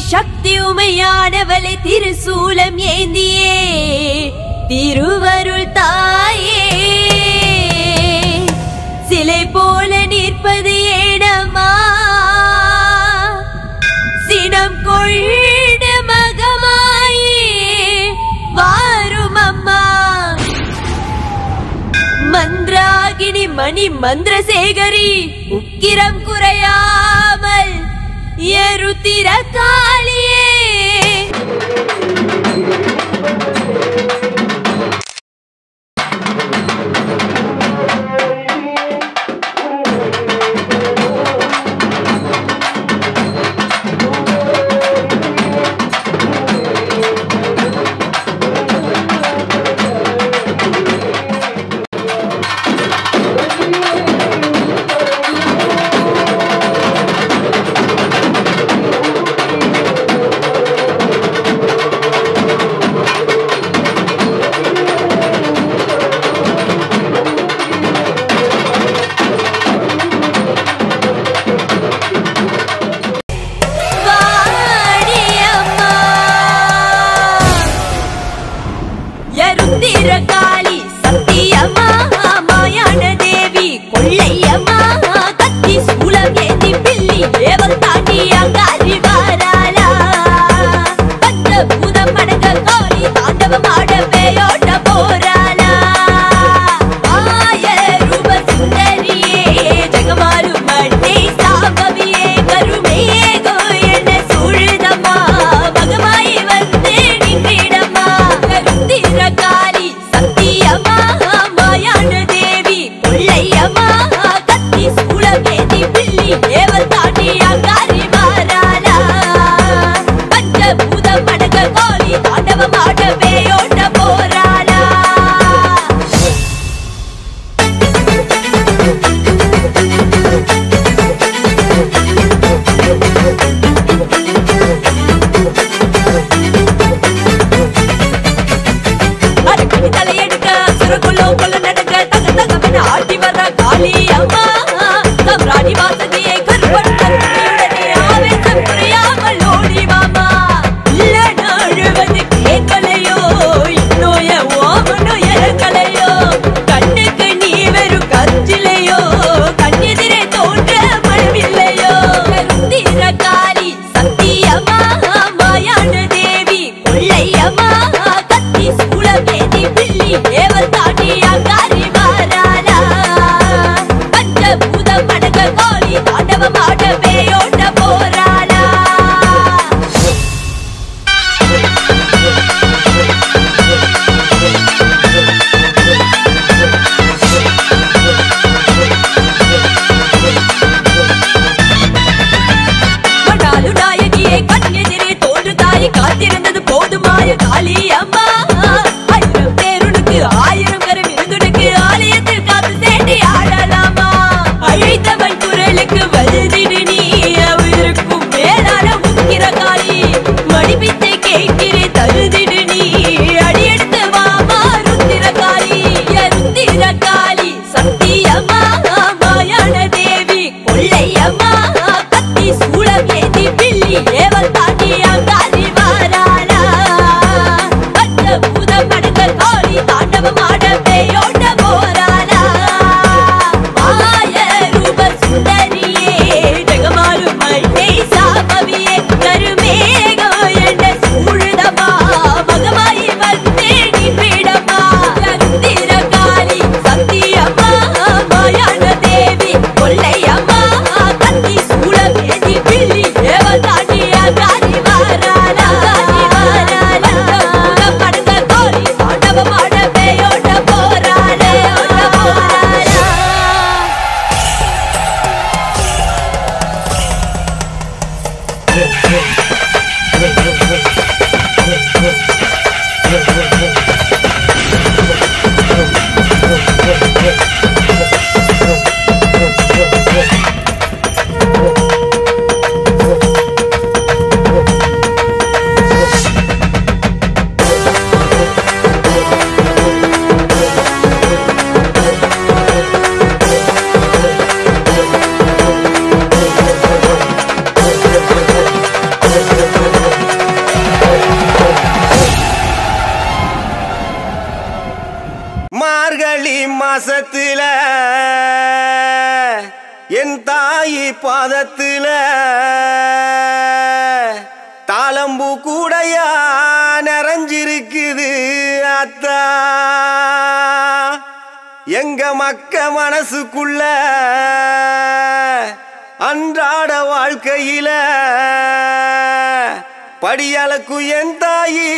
சக்தி உமையானவளை திருசூலம் ஏந்தியே திருவருள் தாயே சிலை போல நிற்பது ஏனம்மா சினம் கொள்டு மகமாயே வாரும் அம்மா மந்திராகினி மணி மந்திரசேகரி உக்கிரம் குறையாமல் எருத்திர காளியே காளி சத்தியம்மா மாயான தேவி கொள்ளையம்மா கத்தி சூலம் ஏந்தி பில்லி ஏவல் தாண்டி அங்காரி வாராளா பஞ்ச பூதம் மடங்க காளி தாண்டவம் ஆட பேயோட்ட போராளா ஆய ரூப சுந்தரியே ஜெகமாலு மண்ணே சாம்பவியே கருமேகோ என்ன சூழுதம்மா மகமாயி வந்து நின்றிடம்மா கருத்திர காளி சத்தியம்மா மாயான தேவி கொள்ளையம்மா கத்தி சூலம் ஏந்தி பில்லி ஏவல் தாண்டி அங்காரி வாராளா பஞ்ச பூதம் மடங்க காளி தாண்டவம் ஆட பேயோட்ட போராளா தலையெடுக்க சுரக்குள்ளோ கொள்ள நடக்க தக தகவன ஆட்டி வர காளி அம்மா சம்ராணி வாசகியை கருப்பட்டுடனே ஆவேசம் புரியாமல் ஓடி வாமா இல்ல நாழுவது கேட்கலையோ இன்னோய ஓமனோ இறக்கலையோ கண்ணுக்கு நீ வெறும் கச்சிலையோ கண்ணெதிரே தோன்ற மனமில்லையோ கருத்திர காளி சத்தியம்மா மாயான தேவி கொள்ளையம்மா கத்தி சூலம் ஏந்தி பில்லி ஏவல் தாண்டி அங்காரி வாராளா பஞ்ச பூதம் மடங்க காளி தாண்டவம் ஆட பேயோட்ட போராளா மடாலு நாயகியை கண்ணெதிரே தோன்று தாய் காத்திருந்தது போதுமாய காளி அம்மா ஆயிரம் பேருனுக்கு ஆயிரம் கரம் இருந்துடுக்கு மார்கழி மாசத்துல என் தாயி பாதத்துல தாளம்பூ கூடையா நிறைஞ்சிருக்குது அத்தா. எங்க மக்க மனசுக்குள்ள அன்றாட வாழ்க்கையில படியளக்கு என் தாயி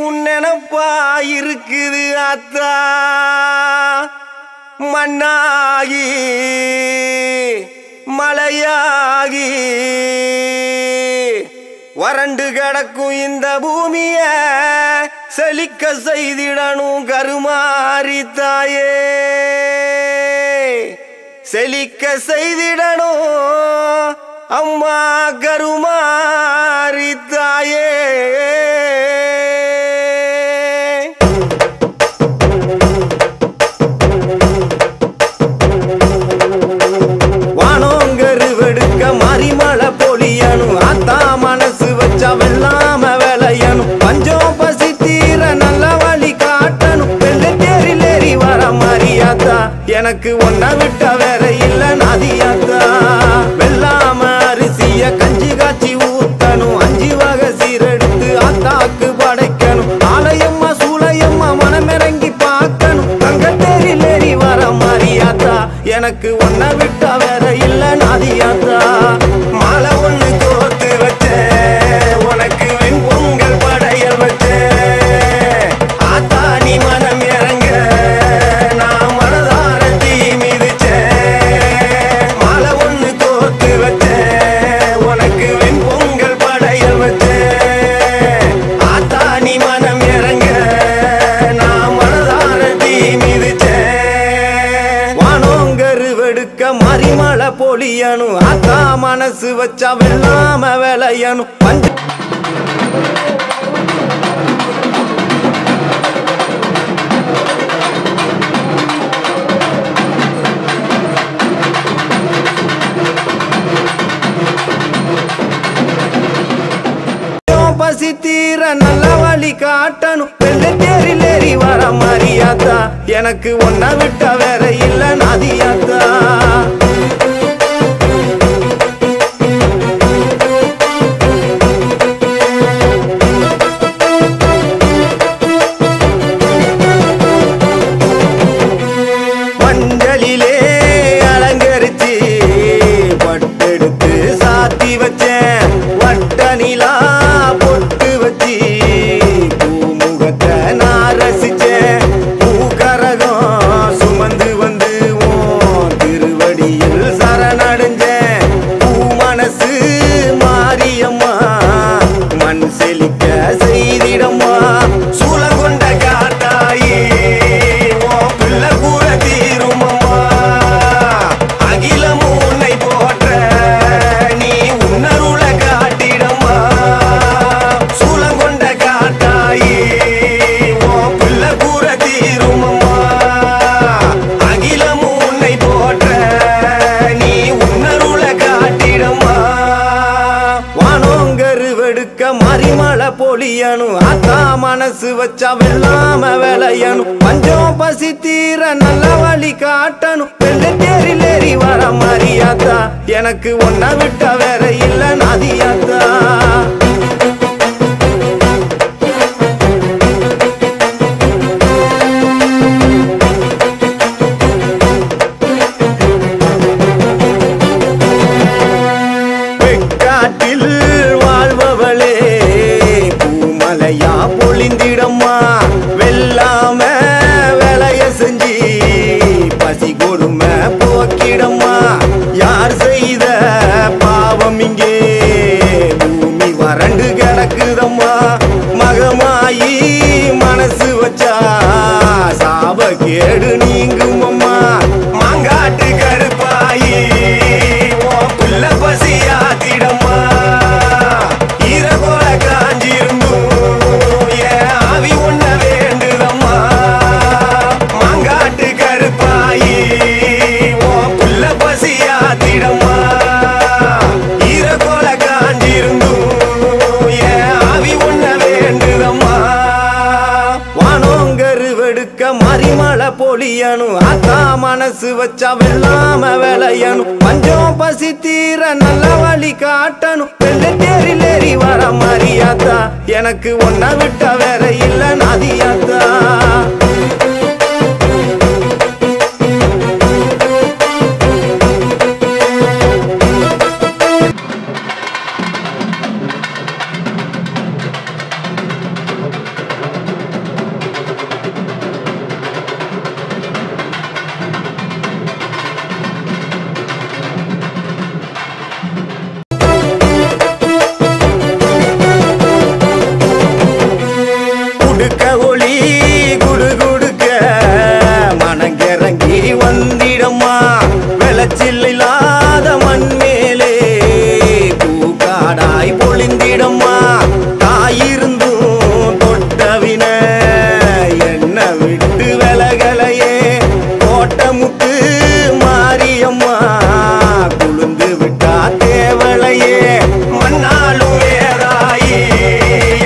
உன் நினப்பா இருக்குது அத்தா. மண்ணாகி மலையாகி வறண்டு கிடக்கும் இந்த பூமிய செழிக்க செய்திடணும் கருமாரி தாயே. செழிக்க செய்திடணும் அம்மா கருமாரி தாயே. வானோங்கரு வெடுக்க மறிமலை பொழியணும் ஆத்தா. மனசு வச்சா வெள்ளாம விளையணும். பஞ்சம் பசி தீர நல்ல வழி காட்டணும். வெள்ளை தேரிலேறி வர மாரியாத்தா. எனக்கு ஒன்ன விட்ட வேற இல்ல நாதியாத்தா. வெள்ளாம அரிசிய கஞ்சி காய்ச்சி ஊத்தணும். 5 வகை சீரெடுத்து ஆத்தாக்கு படைக்கணும். ஆலயம்மா சூளையம்மா மனமிறங்கி பார்க்கணும். தங்க தேரிலேறி வர மாரியாத்தா. எனக்கு ஒன்ன விட்ட வேற இல்ல நாதியாத்தா. மாலை ஒண்ணு கோத்து வச்சேன் உனக்கு வெண்பொங்கல் படையல் வச்சேன் ஆத்தா. நீ மனம் இறங்க நான் மனதார தீ மிதிச்சேன். மாலை ஒண்ணு கோத்து வச்சேன் உனக்கு வெண்பொங்கல் படையல் வச்சேன் ஆத்தா. நீ மனம் இறங்க நான் மனதார தீ மிதிச்சேன். வானோங்கரு வெடுக்க மறிமலை பொழியணும் ஆத்தா. மனசு வச்சா வெள்ளாம விளையணும். பசி தீர நல்ல வழி காட்டணும். வெள்ளை தேரிலேறி வர மாரியாத்தா. எனக்கு ஒன்ன விட்ட வேற இல்ல நாதியாத்தா. மஞ்சளிலே அலங்கரிச்சு பட்டெடுத்து சாத்தி வச்சேன். வட்ட நிலா பொட்டு வச்சு பூமுகத்தை நான் ரசிச்சேன். பூக்கரகம் சுமந்து வந்து திருவடியில் சரணடைஞ்சேன். பூ மனசு மாரியம்மா மண் செழிக்க செய்திடம்மா. சூழ கொண்ட காத்தாயி பிள்ளை கூட தீருமம்மா. அகிலமும் உன்னை போற்ற நீ உன்னருள காட்டிடம்மா. சூழம் கொண்ட காத்தாயி பிள்ளை கூட தீருமம்மா. அகிலமும் உன்னை போற்ற நீ உன்னருள காட்டிடம்மா. வானோங்கரு வெடுக்க மறிமலை பொழியணும் ஆத்தா. மனசு வச்சா வெள்ளாம விளையணும். பஞ்சம் பசி தீர நல்ல வழி காட்டணும். வெள்ளை தேரிலேறி வர மாரியாத்தா. எனக்கு ஒன்ன விட்ட வேற இல்ல நாதியாத்தா. வெக்காட்டில் வாழ்பவளே பூமலையா பொழிந்திடம்மா. வெள்ளாம வேலைய செஞ்சு பசி கொடுமை போக்கிடம்மா. யார் செய்த பாவம் இங்கே பூமி வறண்டு கிடக்குதம்மா. மகமாயி மனசு வச்சா சாப கேடு நீங்குமம்மா. மாங்காட்டு கருப்பாயி பிள்ளை பசியாத்திடம்மா. ஈரகோல காஞ்சிருந்தும் என் ஆவி உன்ன வேண்டுதம்மா. மாங்காட்டு கருப்பாயி பிள்ளை பசியாத்திடம்மா. ஈரகோல காஞ்சிருந்தும் என் ஆவி உன்ன வேண்டுதம்மா. வானோங்கரு வெடுக்க மறி மழை பொழியணும் ஆத்தா மனசு வச்சா வெள்ளாம விளையணும் பஞ்சம் பசி தீர நல்ல வழி காட்டணும் வெள்ளை தேரில் ஏறி வர மாரியாத்தா எனக்கு ஒன்ன விட்டா வேற இல்ல நாதியாத்தா ஒளி குடு குடுக்க மனங்கிறங்கி வந்திடம்மா விளைச்சில் இல்லாத மண் மேலே பூக்காடாய் பொழிந்திடம்மா தாயிருந்தும் தொட்டவின என்ன விட்டு விலகலையே கோட்டமுத்து மாரியம்மா குளுந்து விட்டா தேவலையே மண்ணாலும் வேறாயி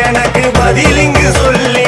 எனக்கு பதிலிங்கு சொல்லி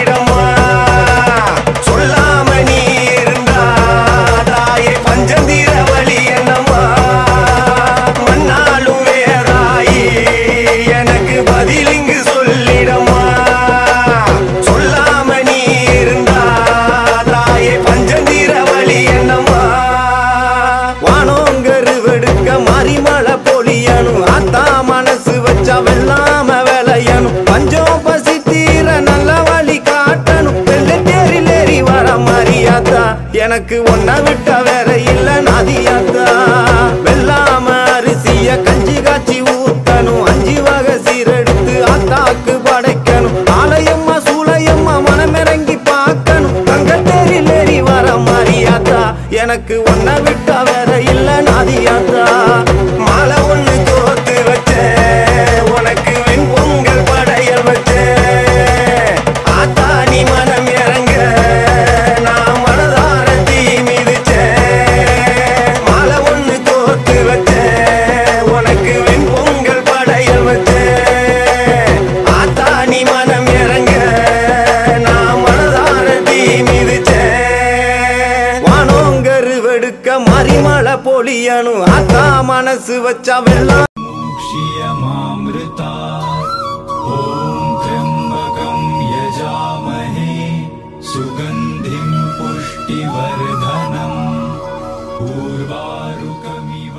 மனசு வச்சா வெள்ளாம விளையணும் பஞ்சம் பசி தீர நல்ல வழி காட்டணும் வெள்ளை தேரில் ஏறி வர மாரியாத்தா எனக்கு ஒன்ன விட்டா வேற இல்ல நாதியாத்தா வெள்ளாம அரிசிய கஞ்சி காய்ச்சி ஊத்தணும் 5 வகை சீரெடுத்து ஆத்தாக்கு படைக்கணும் ஆலயம்மா சூளையம்மா மனமிறங்கி பார்க்கணும் தங்க தேரில் ஏறி வர மாரியாத்தா எனக்கு ஒன்ன விட்டா வேற இல்ல நாதியாத்தா மாலை ஒண்ணு கோத்து வச்சேன் உனக்கு வெண்பொங்கல் படையல் வச்சேன் ஆத்தா நீ மனம் இறங்க நான் மனதார தீ மிதிச்சேன் மாலை ஒண்ணு கோத்து வச்சேன் உனக்கு வெண்பொங்கல் படையல் வச்சேன் ஆத்தா நீ மனம் இறங்க நான் மனதார தீ மிதிச்சேன் வானோங்கரு வெடுக்க மறிமழை பொழியணும் ஆத்தா மனசு வச்சா வெள்ளம் ॐ त्र्यम्बकं यजामहे सुगन्धिं पुष्टिवर्धनम् उर्वारुकमिव